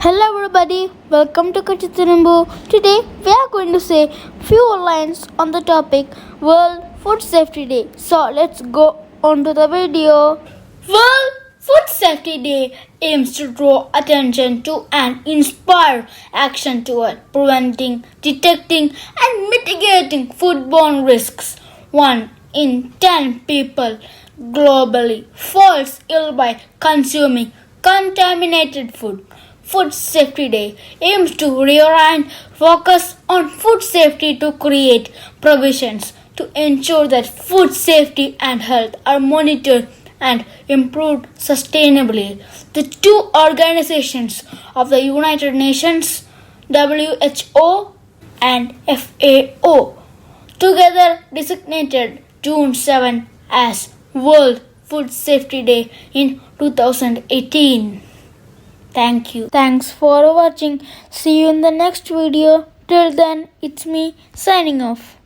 Hello everybody, welcome to Kachitinumbu. Today we are going to say few lines on the topic World Food Safety Day. So let's go on to the video. World Food Safety Day aims to draw attention to and inspire action toward preventing, detecting and mitigating foodborne risks. 1 in 10 people globally falls ill by consuming contaminated food. Food Safety Day aims to reorient focus on food safety to create provisions to ensure that food safety and health are monitored and improved sustainably. The two organizations of the United Nations, WHO and FAO, together designated June 7 as World Food Safety Day in 2018. Thank you. Thanks for watching. See you in the next video. Till then, it's me signing off.